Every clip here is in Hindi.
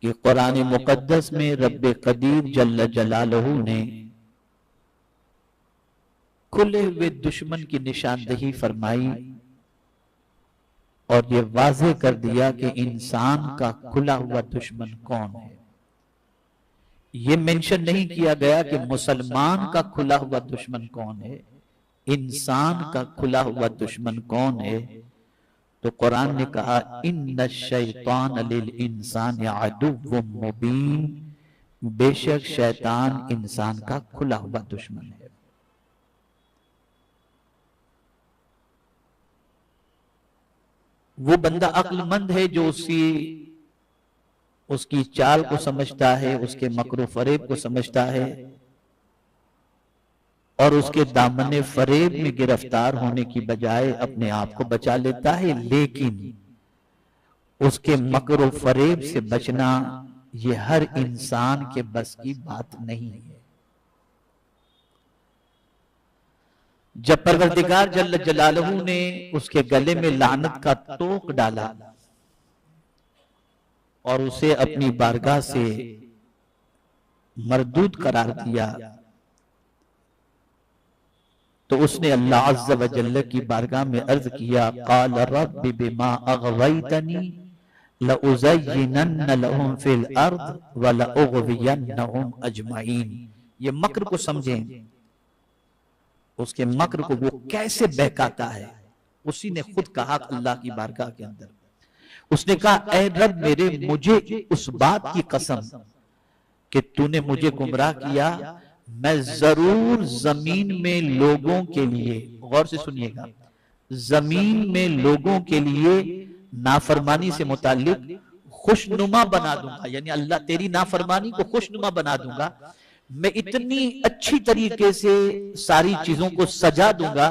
कि कुरान मुकद्दस में रब्बे कदीर जल्ल जलालहू ने खुले हुए दुश्मन की निशानदही फरमाई और ये वाज़ेह कर दिया कि इंसान का खुला हुआ दुश्मन कौन है। ये मेंशन नहीं किया गया कि मुसलमान का खुला हुआ दुश्मन कौन है, इंसान का खुला हुआ दुश्मन कौन है। तो कुरान ने कहा इन्न शैतान लिल इंसान अदुव्वुम मुबीन, बेशक शैतान इंसान का खुला हुआ दुश्मन है। वो बंदा अक्लमंद है जो उसकी चाल को समझता है, उसके मकरू फरेब को समझता है और उसके दामने फरेब में गिरफ्तार होने की बजाय अपने आप को बचा लेता है। लेकिन उसके मकरू फरेब से बचना ये हर इंसान के बस की बात नहीं है। जब परवरदिगार जल्ल जलालहू ने उसके गले में लानत का तोक डाला और उसे अपनी बारगाह से मरदूद करार दिया, तो उसने अल्लाह अज़्ज़ व जल्ल की बारगाह में अर्ज किया क़ाल रब्बि बिमा अग़वैतनी लउज़य्यिनन्न लहुम फिल अर्द व लउग़वियन्नहुम अजमईन। ये मक्र को समझें, उसके मक्र को वो कैसे बहकाता है। उसी ने खुद कहा अल्लाह की बारगाह के अंदर, उसने कहा ऐ रब मेरे, मुझे उस बात की कसम कि तूने मुझे गुमराह किया, मैं जरूर जमीन में लोगों के लिए, गौर से सुनिएगा, जमीन में लोगों के लिए नाफरमानी से मुताल्लिक खुशनुमा बना दूंगा, यानी अल्लाह तेरी नाफरमानी को खुशनुमा बना दूंगा। मैं इतनी अच्छी तरीके से सारी चीजों को सजा दूंगा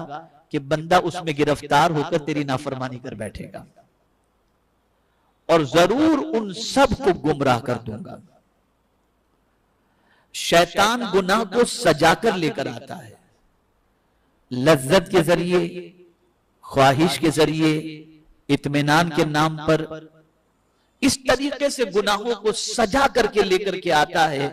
कि बंदा उसमें गिरफ्तार होकर तेरी नाफरमानी कर बैठेगा और जरूर उन सब को गुमराह कर दूंगा। शैतान गुनाह को सजाकर लेकर आता है, लज्जत के जरिए, ख्वाहिश के जरिए, इत्मीनान के नाम पर इस तरीके से गुनाहों को सजा करके लेकर के आता है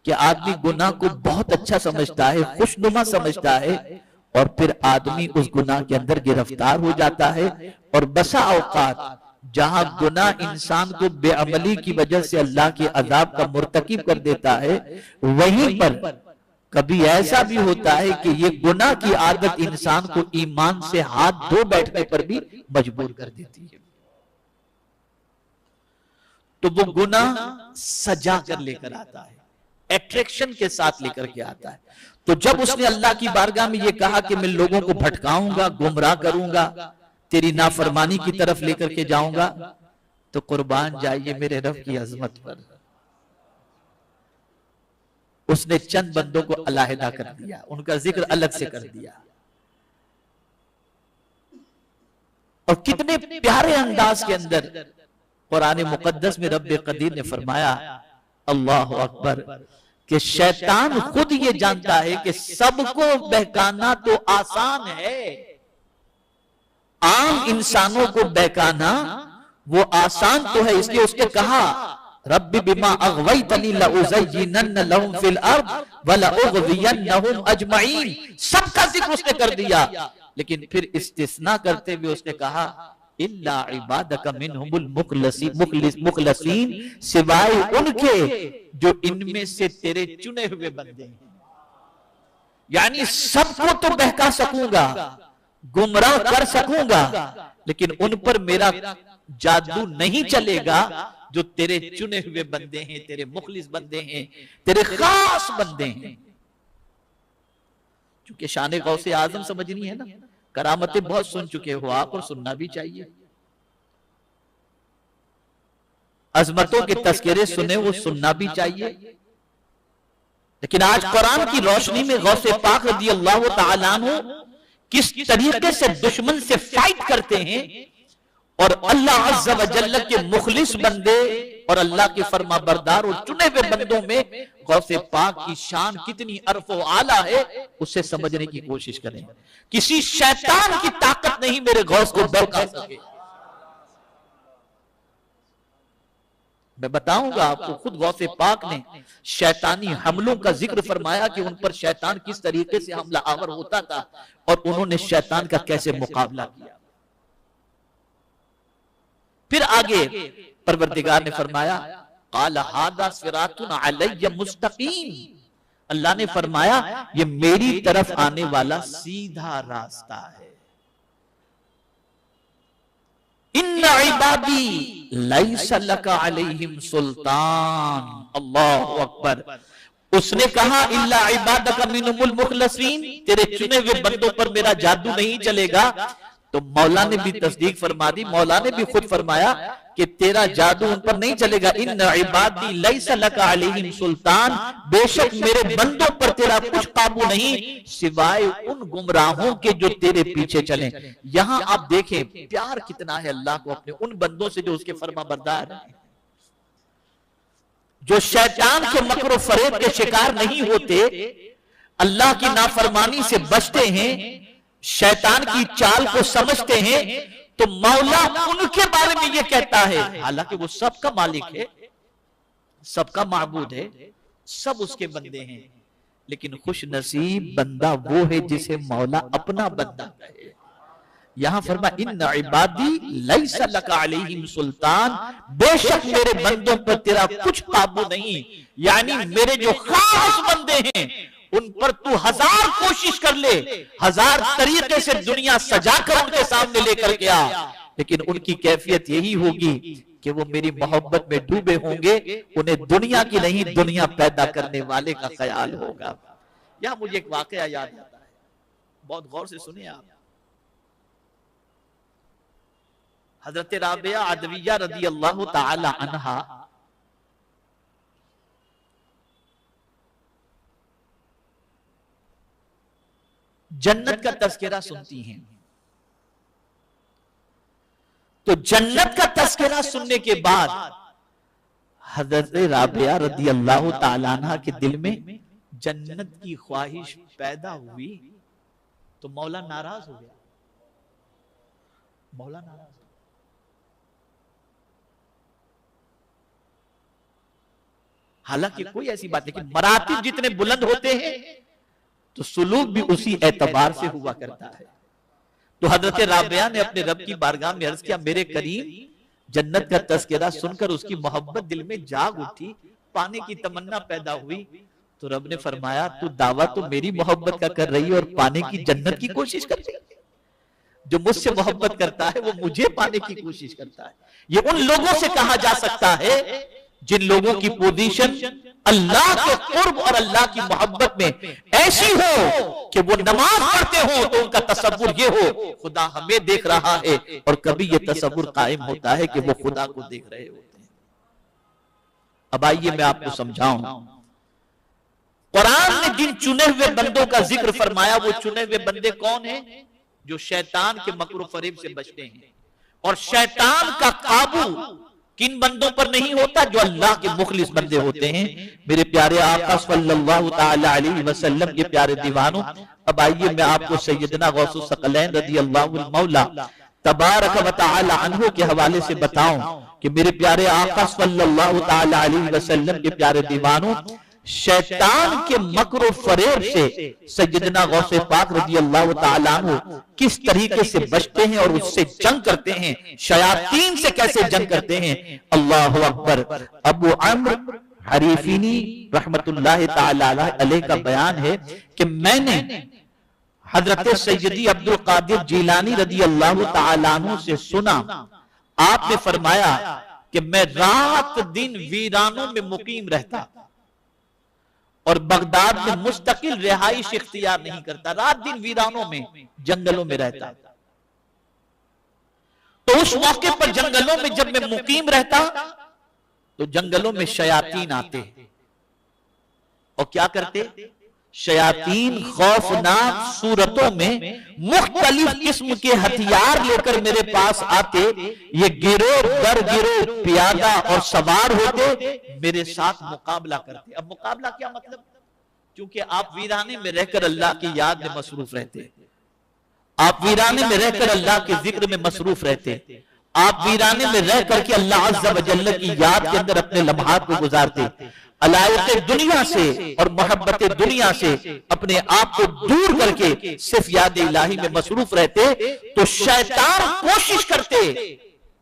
कि आदमी गुनाह को बहुत अच्छा समझता है, खुशनुमा समझता है और फिर आदमी उस गुनाह के अंदर गिरफ्तार हो जाता है। और बसा औकात जहां गुनाह इंसान को बेअमली की वजह से अल्लाह के अजाब का मुर्तकिब कर देता है, वहीं पर कभी ऐसा भी होता है कि ये गुनाह की आदत इंसान को ईमान से हाथ धो बैठने पर भी मजबूर कर देती है। तो वो गुनाह सजा कर लेकर आता है, एट्रैक्शन के साथ लेकर के आता है। तो जब उसने अल्लाह की बारगाह में ये कहा कि मैं लोगों को भटकाऊंगा, गुमराह करूंगा, तेरी नाफरमानी की तरफ लेकर के जाऊंगा, तो कुर्बान जाइए मेरे रब की अजमत पर, उसने चंद बंदों को अलहदा कर दिया, उनका जिक्र अलग से कर दिया। और कितने प्यारे अंदाज के अंदर कुरान मुकद्दस में रब्बे कदीर ने फरमाया, अल्लाह अकबर, कि शैतान खुद ये जानता है कि सबको बहकाना तो आसान है, आम इंसानों को बहकाना वो आसान तो है, इसलिए उसने कहा रब्बी बिमा अग़वैतनी लउज़य्यिनन्न लहुम फिल अर्द व लउग़वियन्नहुम अजमईन। सबका जिक्र उसने कर दिया, लेकिन फिर इस्तिस्ना करते हुए उसने कहा इल्ला इबादका मिनहुमुल मुखलसीन, सिवाय उनके जो इनमें से तेरे चुने हुए बंदे हैं। यानी सबको तो बहका सकूंगा, गुमराह कर सकूंगा, लेकिन उन पर मेरा जादू नहीं चलेगा जो तेरे चुने हुए बंदे हैं, तेरे मुखलिस बंदे हैं, तेरे खास बंदे हैं। क्योंकि शान गौसे आजम समझनी है ना, करामतें बहुत सुन चुके हो आप और सुनना भी चाहिए। अजमतों के तस्करे सुने वो सुनना भी चाहिए। लेकिन आज कुरान की रोशनी में गौसे पाक रज़ियल्लाहु तआला अन्हु किस तरीके से दुश्मन से फाइट करते हैं और अल्लाह अज़्ज़ व जल्ल के मुखलिस बंदे और अल्लाह के फरमा बरदार और चुने हुए बंदों में गौसे पाक की शान कितनी अरफो आला है, उसे समझने की कोशिश करें। किसी शैतान की ताकत नहीं मेरे गौस को बहका सके। मैं बताऊंगा आपको। खुद गौसे पाक ने शैतानी हमलों का जिक्र फरमाया कि उन पर शैतान किस तरीके से हमला आवर होता था और उन्होंने शैतान का कैसे मुकाबला किया। फिर आगे परवरदिगार ने फरमाया क़ाल हादा सिरातुन अलैया मुस्तकीम, अल्लाह ने फरमाया ये मेरी तरफ आने वाला सीधा रास्ता है। इन्ना इबादी लैसा लका अलैहिम सुल्तान, अल्लाहु अकबर। उसने कहा इल्ला इबादका मिनहुल मुखलसीन, तेरे चुने हुए बंदों पर मेरा जादू नहीं चलेगा। तो मौला ने भी तस्दीक फरमा दी, मौला ने भी खुद फरमाया कि तेरा जादू उन पर नहीं चलेगा। इन्ना इबादी लैसा लका अलैहिम सुल्तान, बेशक मेरे बंदों पर तेरा कुछ काबू नहीं सिवाय उन गुमराहों के जो तेरे पीछे चले। यहां आप देखें प्यार कितना है अल्लाह को अपने उन बंदों से जो उसके फर्मा बरदार हैं, जो शैतान के मकर फरेब के शिकार नहीं होते, अल्लाह की नाफरमानी से बचते हैं, शैतान की चाल को समझते हैं। तो मौला उनके बारे में यह कहता है, हालांकि वो सबका मालिक है, सबका माबूद है, सब उसके बंदे हैं, लेकिन खुश नसीब बंदा वो है जिसे मौला अपना बंदा कहे। यहां फरमा इन्ना इबादी लैसा लका अलैहिम सुल्तान, बेशक मेरे बंदों पर तेरा कुछ काबू नहीं, यानी मेरे जो खास बंदे हैं उन पर तू हजार कोशिश कर ले, हजार तरीके से दुनिया सजाकर उनके सामने लेकर के आ, लेकिन उनकी कैफियत यही होगी कि वो मेरी मोहब्बत में डूबे होंगे, उन्हें दुनिया की नहीं दुनिया पैदा करने वाले का ख्याल होगा। यहां मुझे एक वाकया याद आता है, बहुत गौर से सुनिए आप। हजरत राबिया अदविया रदी अल्लाह ताला अन्हा जन्नत का तस्करा सुनती हैं। तो जन्नत का तस्करा सुनने के बाद हजरत राबिया रदी अल्लाह ताला अन्हा के दिल में जन्नत की ख्वाहिश पैदा हुई, तो मौला नाराज हो गया। मौला नाराज, हालांकि कोई ऐसी बात नहीं कि मरातिब जितने बुलंद होते हैं तो सुलूक भी उसी एतबार से हुआ करता है। तो हजरत राबिया ने अपने रब की बारगाह में अर्ज किया, मेरे करीम जन्नत का तस्करा सुनकर उसकी मोहब्बत दिल में जाग उठी, पाने की तमन्ना पैदा हुई। तो रब ने फरमाया तू दावा तो मेरी मोहब्बत का कर रही है और पाने की जन्नत की कोशिश कर रही है। जो मुझसे मोहब्बत करता है वो मुझे पाने की कोशिश करता है। ये उन लोगों से कहा जा सकता है जिन लोगों की पोजीशन अल्लाह के कुर्ब और अल्लाह की मोहब्बत में ऐसी हो कि वो नमाज पढ़ते हो तो उनका तसव्वुर ये हो खुदा हमें देख रहा है, और कभी ये तसव्वुर कायम होता है कि वो खुदा को देख रहे होते हैं। अब आइए मैं आपको समझाऊं, कुरान ने जिन चुने हुए बंदों का जिक्र फरमाया वो चुने हुए बंदे कौन हैं? जो शैतान के मकर फरेब से बचते हैं। और शैतान का काबू किन बंदों पर नहीं होता? जो अल्लाह के मुखलिस बंदे होते हैं। मेरे प्यारे आका सल्लल्लाहु ताला अलैहि वसल्लम के प्यारे दीवानों, अब आइए मैं आपको सैयदना गौसुस सकलैन रज़ी अल्लाहु मौला तबारक व तआला अन्हु के हवाले से बताऊं कि मेरे प्यारे आका सल्लल्लाहु ताला अलैहि वसल्लम के प्यारे दीवानों, शैतान के मकर फरेब से सैयदना गौसे पाक रज़ी अल्लाह ताला अन्हु किस तरीके से बचते हैं और उससे जंग करते हैं, शयातीन से कैसे जंग करते हैं। अल्लाहु अकबर। अबू अम्र हरीफीनी रहमतुल्लाह ताला अलैह का बयान है कि मैंने हजरत सैयदी अब्दुल कादिर जीलानी रज़ी अल्लाह ताला अन्हु से सुना, आपने फरमाया कि मैं रात दिन वीरानों में मुकीम रहता और बगदाद में मुस्तकिल रिहाइश इख्तियार नहीं करता, रात दिन वीरानों में जंगलों में रहता। तो उस मौके पर जंगलों में जब मैं मुकीम रहता तो जंगलों में शयातीन आते और क्या करते? शयातीन खौफनाक सूरतों में मुख्तलिफ किस्म के हथियार लेकर मेरे पास आते। ये गिरोह दर गिरोह पियादा और सवार होते, मेरे साथ मुकाबला करते। अब मुकाबला क्या मतलब? क्योंकि आप वीराने में रहकर अल्लाह की याद में मसरूफ रहते, आप वीराने में रहकर अल्लाह के जिक्र में मसरूफ रहते, आप वीराने में रह करके अल्लाह अज़्ज़ा व जल्ल की याद के अंदर अपने लम्हात को गुजारते, अलायत दुनिया से और मोहब्बत दुनिया से अपने आप को दूर करके सिर्फ याद इलाही में मसरूफ रहते, तो शैतान कोशिश करते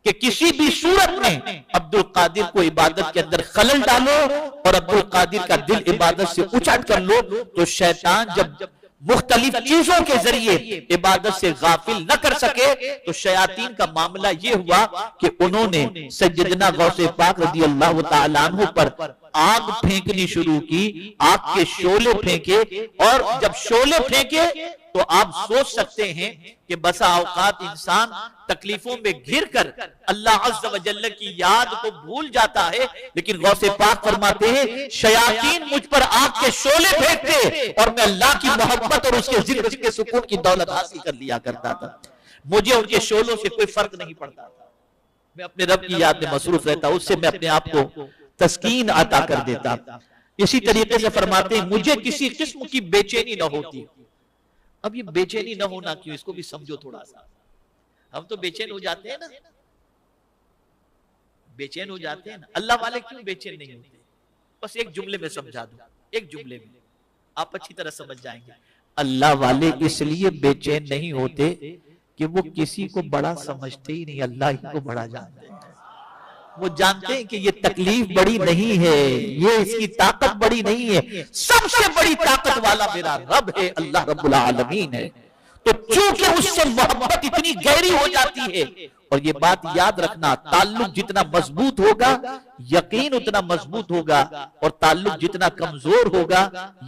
कि किसी भी सूरत में अब्दुल कादिर को इबादत के अंदर खलल डालो और अब्दुल कादिर का दिल इबादत से उचट कर लो। तो शैतान जब मुख्तलिफ चीजों के जरिए इबादत से गाफिल न कर सके, तो शयातीन का मामला ये हुआ कि उन्होंने सैयदना गौसे पाक रज़ी अल्लाह तआला अन्हु पर आग फेंकनी शुरू की, आग के शोले फेंके, और जब शोले फेंके तो आप सोच सकते हैं कि बसा औकात इंसान तकलीफों में घिर कर अल्लाह अज़्ज़ा व जल्ल की याद को भूल जाता है, लेकिन गौसे पाक फरमाते हैं शयातीन मुझ पर आग के शोले फेंकते और मैं अल्लाह की मोहब्बत और उसके जिक्र के सुकून की दौलत हासिल कर लिया करता था। मुझे उनके शोलों से कोई फर्क नहीं पड़ता था, मैं अपने रब की याद में मसरूफ रहता, उससे मैं अपने आप को तस्कीन अता कर देता। इसी तरीके से फरमाते हैं मुझे किसी किस्म की बेचैनी न होती। अब ये बेचैनी न होना क्यों, इसको भी समझो थोड़ा सा। हम तो बेचैन हो जाते हैं ना, बेचैन हो जाते हैं ना, अल्लाह वाले क्यों बेचैन नहीं होते? बस एक जुमले में समझा दो, एक जुमले में आप अच्छी तरह समझ जाएंगे। अल्लाह वाले इसलिए बेचैन नहीं होते कि वो किसी को बड़ा समझते ही नहीं, अल्लाह ही को बड़ा जानते हैं। वो जानते हैं कि ये तकलीफ बड़ी नहीं है, ये इसकी ताकत बड़ी नहीं है, सबसे बड़ी ताकत वाला मेरा रब है, अल्लाह रब्बुल आलमीन है। तो चूंकि उससे मोहब्बत इतनी गहरी हो जाती है, और ये बात याद रखना, ताल्लुक जितना मजबूत होगा यकीन उतना मजबूत होगा, और ताल्लुक जितना कमजोर होगा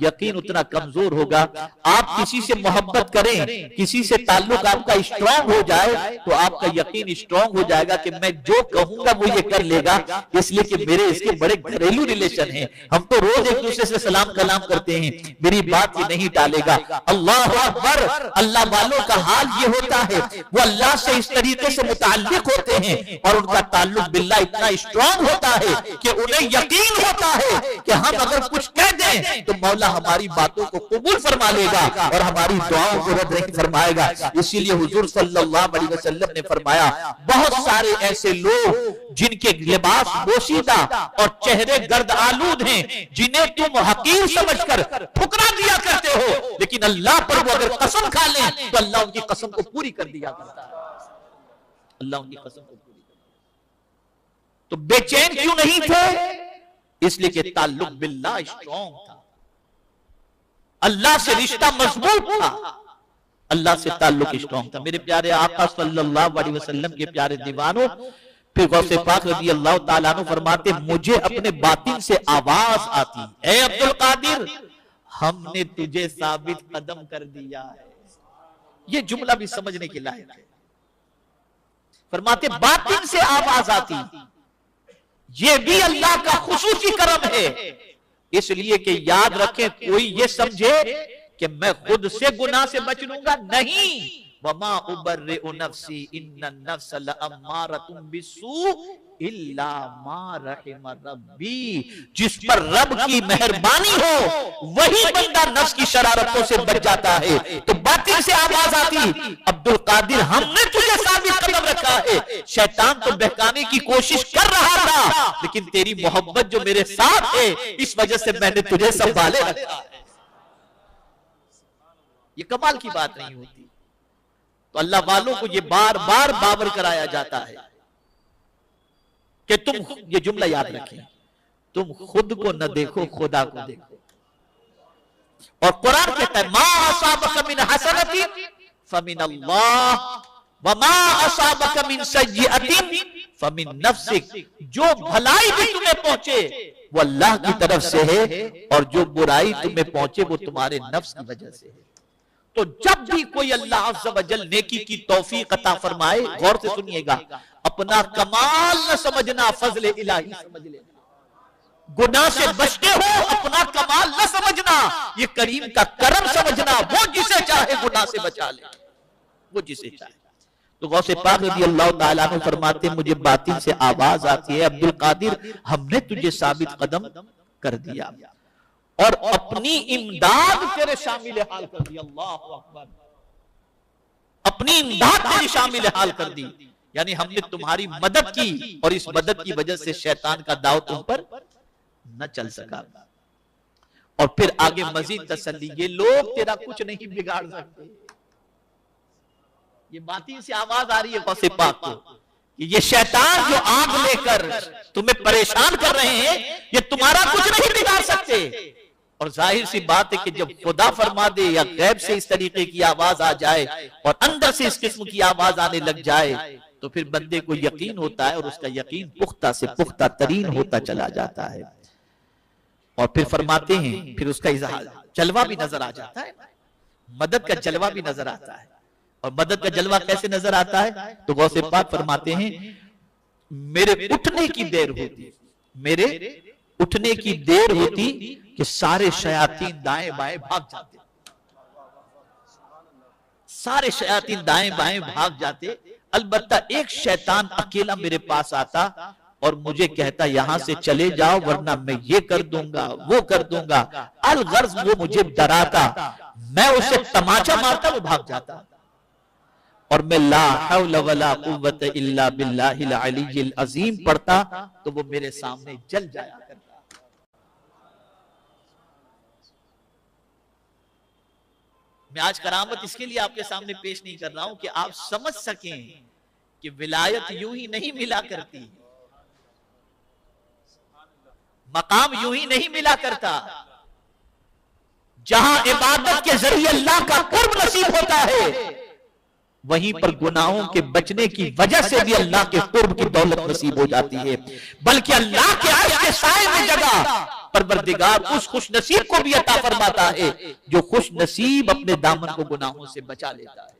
यकीन उतना कमजोर होगा। आप किसी से मोहब्बत करें, किसी से ताल्लुक आपका स्ट्रांग हो जाए, तो आपका यकीन स्ट्रांग हो जाएगा कि मैं जो कहूंगा वो ये कर लेगा, इसलिए कि मेरे इसके बड़े घरेलू रिलेशन हैं, हम तो रोज एक दूसरे से सलाम कलाम करते हैं, मेरी बात ये नहीं टालेगा। अल्लाह अकबर। अल्लाह वालों का हाल ये होता है, वो अल्लाह से इस तरीके से मुताल्लिक होते हैं और उनका ताल्लुक बिल्लाह इतना स्ट्रांग होता है कि उन्हें यकीन होता है कि हम अगर कुछ कह दें तो मौला हमारी बातों को कबूल फरमा लेगा और हमारी दुआओं को रद्द नहीं फरमाएगा। इसीलिए हुजूर सल्लल्लाहु अलैहि वसल्लम ने फरमाया, बहुत सारे ऐसे लोग जिनके लिबास बोसीदा और चेहरे गर्द आलूद हैं, जिन्हें तुम हकीर समझकर ठुकरा दिया करते हो, लेकिन अल्लाह पर वो अगर कसम खा लें तो अल्लाह उनकी कसम को पूरी कर दिया करता है, अल्लाह उनकी कसम को पूरी। तो बेचैन क्यों नहीं थे? इसलिए कि ताल्लुक बिल्लाह स्ट्रांग था, अल्लाह से रिश्ता मजबूत था, अल्लाह से ताल्लुक स्ट्रांग था। मेरे प्यारे आका सल्लल्लाहु अलैहि वसल्लम के प्यारे दीवानों, फिर गौसे पाक रज़ी अल्लाह ताला अन्हु फरमाते, मुझे अपने बातिन से आवाज आती, ऐ अब्दुल कादिर हमने तुझे साबित कदम कर दिया है। ये जुमला भी समझने के लायक है। फरमाते बातिन से आवाज आती, ये भी अल्लाह का खुसूसी करम है, इसलिए कि याद रखें, कोई ये समझे कि मैं खुद से गुनाह से बच लूंगा, नहीं। वमा उबर्रिउ नफ्सी इन्नन नफ्स लअम्मारतुम बिस्सू इल्ला मा रहिम रब्बी। जिस पर रब की मेहरबानी हो वही बंदा नफ्स की शरारतों से बच जाता है। तो बातिल से आवाज आती, अब्दुल कादिर हमने तुझे साबित कदम रखा है, शैतान तो बहकाने की कोशिश कर रहा था, लेकिन तेरी मोहब्बत जो मेरे साथ है इस वजह से मैंने तुझे संभाले रखा है। ये कमाल की बात नहीं होती। तो अल्लाह वालों को ये बार बार बावर कराया जाता है कि तुम ये जुमला याद रखें, तुम खुद को न देखो, खुदा को देखो। और कुरान कहता है, मा असाबक मिन हसनतिन फमिन अल्लाह व मा असाबक मिन सय्यतिन फमिन नफ्सिक। जो भलाई भी तुम्हें पहुंचे वो अल्लाह की तरफ से है, और जो बुराई तुम्हें पहुंचे वो तुम्हारे नफ्स की वजह से है। तो जब भी कोई अल्लाह अज़्ज़ा व जल नेकी की तौफीक अता फरमाए, गौर से सुनिएगा, अपना कमाल न समझना, फजले इलाही समझ लेना। गुनाह से बचते हो, अपना कमाल न समझना, ये करीम का करम समझना। वो जिसे चाहे गुनाह से बचा ले, वो जिसे चाहे। तो गौसे पाक रज़ी अल्लाह ताला अन्हु फरमाते, मुझे बातिन से आवाज आती है, अब्दुल कादिर हमने तुझे साबित कदम कर दिया और अपनी इमदाद तेरे शामिल हाल कर दी। अल्लाह अकबर। अपनी इमदाद तेरी शामिल हाल कर दी। यानी हमने तुम्हारी मदद की और इस मदद की वजह से शैतान का दाव तुम पर न चल सका। और फिर आगे मजीद तसल्ली, ये लोग तेरा कुछ नहीं बिगाड़ सकते। ये बाती से आवाज आ रही है गौसे पाक को, ये शैतान जो आग लेकर तुम्हें परेशान कर रहे हैं, ये तुम्हारा कुछ नहीं बिगाड़ सकते। और जाहिर सी बात है कि जब खुदा फरमा दे या गैब से इस तरीके की आवाज आ जाए और अंदर से इस किस्म की आवाज आने लग जाए, तो फिर बंदे को यकीन होता है और उसका यकीन पुख्ता से पुख्ता तरीन होता चला जाता है। और फिर फरमाते हैं, फिर उसका जलवा भी नजर आ जाता है, मदद का जलवा भी नजर आता है। और मदद का जलवा कैसे नजर आता है? तो गौसे पाक फरमाते हैं, मेरे उठने की देर होती, मेरे उठने की देर होती कि सारे शयातीन दाएं बाएं भाग जाते, सारे शयातीन दाएं बाएं भाग जाते। अलबत्ता एक शैतान अकेला मेरे पास आता और मुझे कहता यहां से चले जाओ वरना मैं ये कर दूंगा वो कर दूंगा। अलगर्ज वो मुझे डराता, मैं उसे तमाचा मारता, वो भाग जाता और मैं ला हौला वला कुव्वत इल्ला बिल्लाहिल अलीय्यिल अज़ीम पढ़ता तो वो मेरे सामने जल जाया करता। मैं आज करामत इसके लिए आपके सामने पेश नहीं कर रहा हूं कि आप समझ सकें कि विलायत यूं ही नहीं मिला करती, मकाम यूं ही नहीं मिला करता। जहां इबादत के जरिए अल्लाह का कुर्ब नसीब होता है, वहीं पर गुनाहों के बचने की वजह से भी अल्लाह के कुर्ब की दौलत नसीब हो जाती है। बल्कि अल्लाह के अर्श के साए में जगह परवरदिगार उस खुश नसीब को भी अता फरमाता है जो खुश नसीब अपने दामन को गुनाहों से बचा लेता है।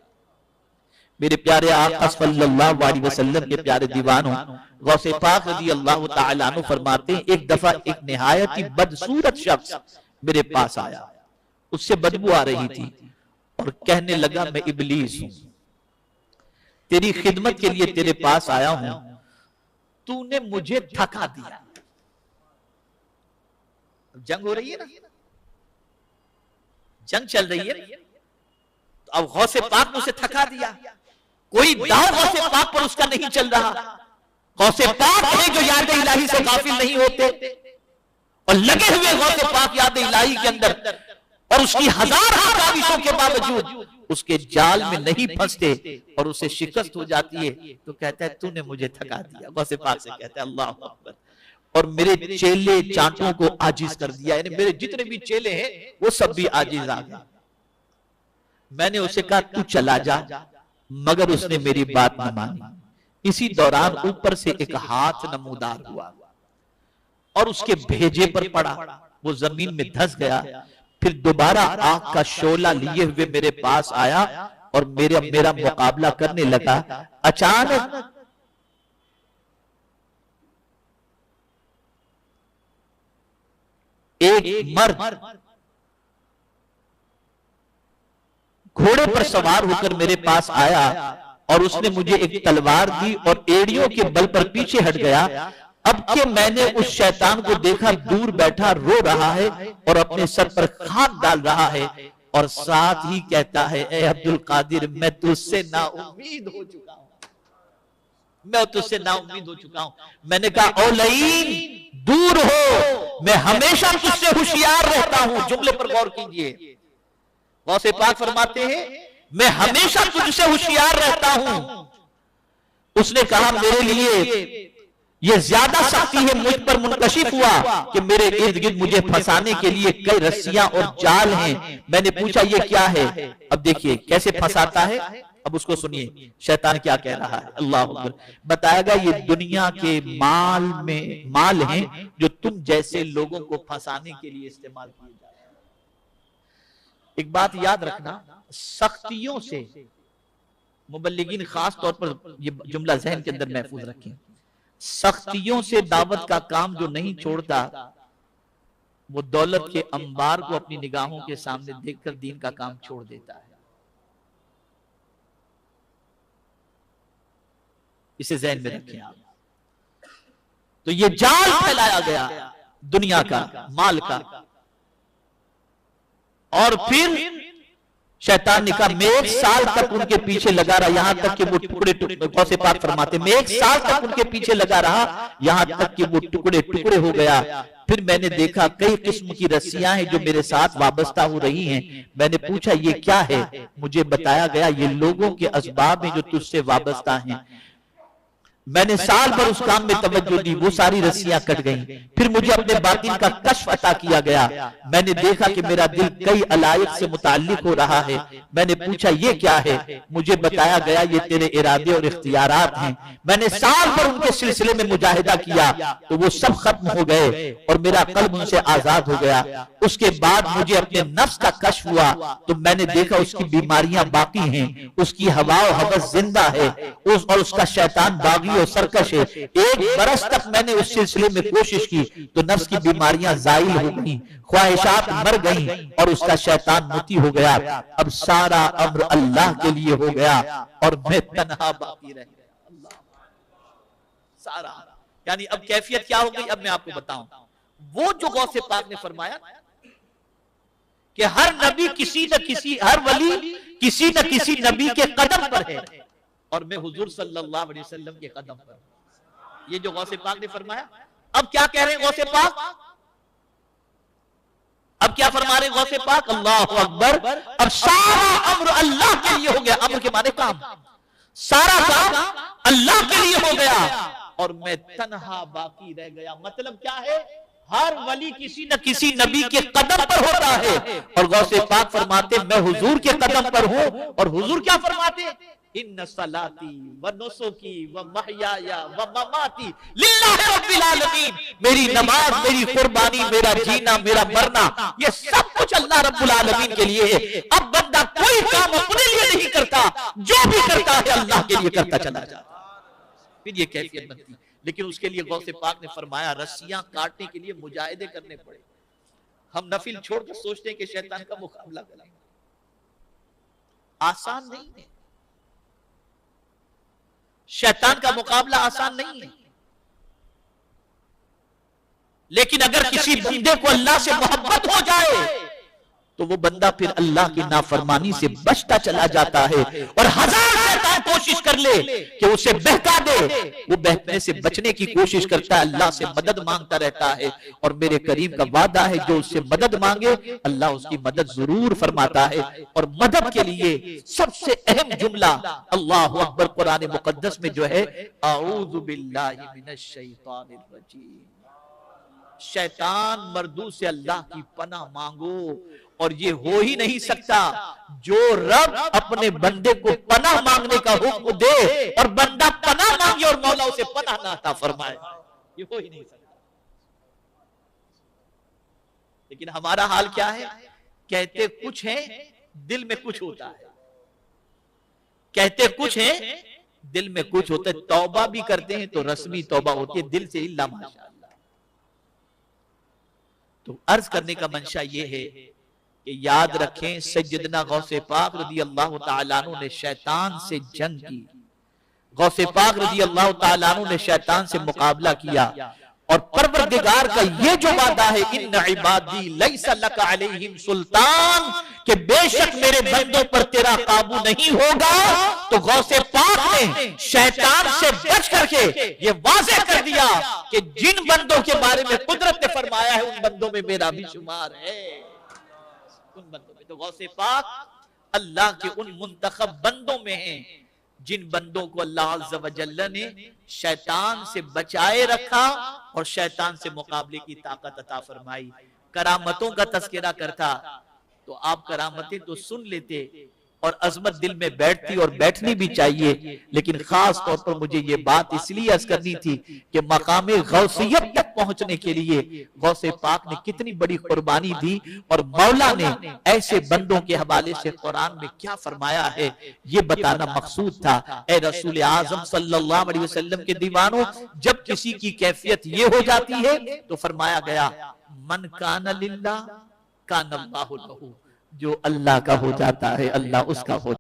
मेरे प्यारे आका सल्लल्लाहु अलैहि वसल्लम के प्यारे दीवानों, गौसे पाक रज़ियल्लाहु ताला अन्हु फरमाते हैं, एक दफा एक निहायत ही बदसूरत शख्स मेरे पास आया, उससे बदबू आ रही थी और कहने लगा मैं इब्लीस हूं, तेरी खिदमत के लिए तेरे पास आया हूं, तूने मुझे थका दिया। जंग हो रही है ना, जंग चल रही है, तो अब गौसे पाक ने उसे थका दिया। कोई दाव गौसे पाक पर उसका नहीं चल रहा। गौसे पाक है जो याद इलाही से गाफिल नहीं होते और लगे हुए गौसे पाक याद इलाही के अंदर, और उसकी हजार काविशों के बावजूद उसके जाल में नहीं फंसते और उसे शिकस्त हो जाती है, तो कहता है तूने मुझे थका दिया। गौसे पाक से कहता है अल्लाह अकबर, और मेरे चेले चांटों को आजिज कर दिया, यानी मेरे जितने भी चेले हैं वो सब भी आजिज आ गए। मैंने उसे कहा तू चला जा, मगर उसने मेरी बात न मानी। इसी दौरान ऊपर से एक हाथ नमूदार हुआ और उसके भेजे पर पड़ा, वो जमीन में धंस गया। फिर दोबारा आग का शोला लिए हुए मेरे पास आया और मेरा मुकाबला करने लगा। अचानक एक मर्द घोड़े पर सवार होकर मेरे पास आया और उसने मुझे एक तलवार दी और एड़ियों के बल पर पीछे हट गया। अब के मैंने उस शैतान को देखा, दूर बैठा रो रहा है और अपने सर पर खाक डाल रहा है और साथ ही कहता है ए अब्दुल कादिर, मैं तुझसे नाउम्मीद हो चुका हूं, मैं तुझसे नाउम्मीद हो चुका हूं। मैंने कहा ओ लईन दूर हो, मैं हमेशा तुझसे होशियार रहता हूं। जुमले पर गौर कीजिए, गौसे पाक फरमाते हैं मैं हमेशा तुझसे होशियार रहता हूं। उसने कहा मेरे लिए ये ज्यादा सख्ती है मुझ पर मुनकशिफ हुआ कि मेरे इर्द गिर्द मुझे फंसाने के लिए कई रस्सियां और जाल हैं। मैंने पूछा ये क्या है? अब देखिए कैसे फंसाता है, अब उसको सुनिए शैतान क्या कह रहा है। अल्लाह अकबर। बताएगा ये दुनिया के माल हैं जो तुम जैसे लोगों को फंसाने के लिए इस्तेमाल किए जाते हैं। एक बात याद रखना, सख्तियों से मुबल्लिगीन खास तौर पर ये जुमला ज़हन के अंदर महफूज रखें, सख्तियों से दावत का काम जो नहीं छोड़ता वो दौलत के अंबार को अपनी निगाहों के सामने देखकर दीन का काम छोड़ देता है। इसे ज़हन में रखें आप। तो ये जाल फैलाया गया दुनिया का, माल का, और फिर शैतान ने कहा मैं 1 साल तक उनके पीछे लगा रहा, यहां तक कि वो टुकड़े टुकड़े, गौसे पाक फरमाते मैं 1 साल तक उनके पीछे लगा रहा, यहां तक कि वो टुकड़े टुकड़े हो गया। फिर मैंने देखा कई किस्म की रस्सियां हैं जो मेरे साथ वाबस्ता हो रही हैं। मैंने पूछा ये क्या है? मुझे बताया गया ये लोगों के असबाब हैं जो तुझसे वाबस्ता हैं। मैंने साल भर उस काम में तवज्जो दी, वो सारी रस्सियां कट गईं। फिर मुझे अपने बातिन का कश्फ अता किया गया। मैंने देखा कि मेरा दिल कई अलाइक से मुताल्लिक हो रहा है। मैंने पूछा ये क्या है? मुझे बताया गया ये तेरे इरादे और इख्तियारात हैं। मैंने साल भर उनके सिलसिले में मुजाहिदा किया तो वो सब खत्म हो गए और मेरा कल्ब उनसे आजाद हो गया। उसके बाद मुझे अपने नफ्स का कश्फ हुआ तो मैंने देखा उसकी बीमारियां बाकी हैं, उसकी हवा और हवस जिंदा है, और उसका शैतान बागी और सरकश है। 1 बरस तक मैंने उस सिलसिले में कोशिश की तो नफ्स की बीमारियां जाइल हो गई, ख्वाहिशात मर गईं और उसका शैतान मुती हो गया। अब सारा अम्र अल्लाह के लिए हो गया और मैं तन्हा बाकी रह गया। सारा, यानी अब कैफियत क्या हो गई? अब मैं आपको बताऊं, वो जो गौसे पाक ने फरमाया कि हर नबी किसी न किसी, हर वली किसी न किसी नबी के कदम पर है और मैं हुजूर सल्लल्लाहु अलैहि वसल्लम के कदम पर। ये जो गौसे पाक ने फरमाया, अब क्या कह रहे हैं गौसे पाक? अब क्या फरमा रहे हैं गौसे पाक? अल्लाह अकबर, अब सारा अम्र अल्लाह के लिए हो गया। अम्र के माने काम, सारा काम अल्लाह के लिए हो गया और मैं तन्हा बाकी रह गया। मतलब क्या है? हर वली किसी न किसी नबी के कदम पर होता है और गौसे पाक फरमाते मैं हुजूर के कदम पर हूं। और हुजूर क्या फरमाते? इन्ना सलाती व नुसुकी व महयाया व ममाती लिल्लाहि रब्बिल आलमीन। मेरी नमाज, मेरी कुर्बानी, मेरा जीना, मेरा मरना, ये सब कुछ अल्लाह रब्बुल आलमीन के लिए है। अब बंदा कोई काम अपने लिए नहीं करता, जो भी करता है अल्लाह के लिए करता चला जाता। फिर ये कैफियत बनती, लेकिन उसके लिए गौसे पाक ने फरमाया रस्सियां काटने के लिए मुजाहिदे करने पड़े। हम नफिल छोड़कर सोचते हैं कि शैतान का मुकाबला करें, आसान नहीं है। शैतान का मुकाबला आसान नहीं है, लेकिन अगर किसी बंदे को अल्लाह से मोहब्बत हो जाए तो वो बंदा फिर अल्लाह की नाफरमानी से बचता चला जाता है। और 1000 शैतान कोशिश कर ले कि उसे बहका दे, वो बहकने से बचने की कोशिश करता है, अल्लाह से मदद मांगता रहता है। और मेरे करीम का वादा है जो उससे मदद मांगे अल्लाह उसकी मदद जरूर फरमाता है। और मदद के लिए सबसे अहम जुमला अल्लाहु अकबर कुरान मुकद्दस में जो है, आऊज़ु बिल्लाहि मिनश शैतानिर रजीम। शैतान मर्दू से अल्लाह की पनाह मांगो। और ये हो ही नहीं सकता जो रब अपने बंदे को पनाह मांगने का हुक्म दे और बंदा पनाह मांगे और मौला उसे पनाह ना अता फरमाए, ये हो ही नहीं सकता। लेकिन हमारा हाल क्या है? कहते कुछ है, दिल में कुछ होता है। कहते कुछ है, दिल में कुछ होता है। तौबा भी करते हैं तो रस्मी तौबा होती है, दिल से इल्ला माशाअल्लाह। तो अर्ज करने का मंशा ये है कि याद रखें सैयदना गौसे पाक रज़ी अल्लाह तआला अन्हु ने शैतान से जंग की। गौसे पाक रज़ी अल्लाह तआला अन्हु ने शैतान से मुकाबला किया। और परवरदिगार का ये जो वादा है, इन्ना इबादी लैसा लका अलैहिम सुल्तान, कि बेशक मेरे बंदों पर तेरा काबू नहीं होगा। तो गौसे पाक ने शैतान से बच करके ये वाज़ेह कर दिया कि जिन बंदों के बारे में कुदरत ने फरमाया है उन बंदों में मेरा भी शुमार है। उन बंदों में तो गौसे पाक अल्लाह के उन मुंतखब बंदों में हैं जिन बंदों को अल्लाह अज़्ज़ व जल्ल ने शैतान से बचाए रखा और शैतान से मुकाबले की ताकत अता फरमाई। करामतों का तज़किरा करता तो आप करामतें तो सुन लेते और अजमत दिल में बैठती और बैठनी भी चाहिए, लेकिन खास तौर पर मुझे ये बात इसलिए अर्ज करनी थी कि मकामे गौसियत तक पहुंचने के लिए गौसे पाक ने कितनी बड़ी कुर्बानी दी और मौला ने ऐसे बंदों के हवाले से कुरान में क्या फरमाया है ये बताना मकसूद था। ए रसूल आजम सल्लल्लाहु अलैहि वसल्लम के दीवानों, जब किसी की कैफियत ये हो जाती है तो फरमाया गया मन कान लिल्लाह कान अल्लाहु लहू, जो अल्लाह का हो जाता है अल्लाह उसका हो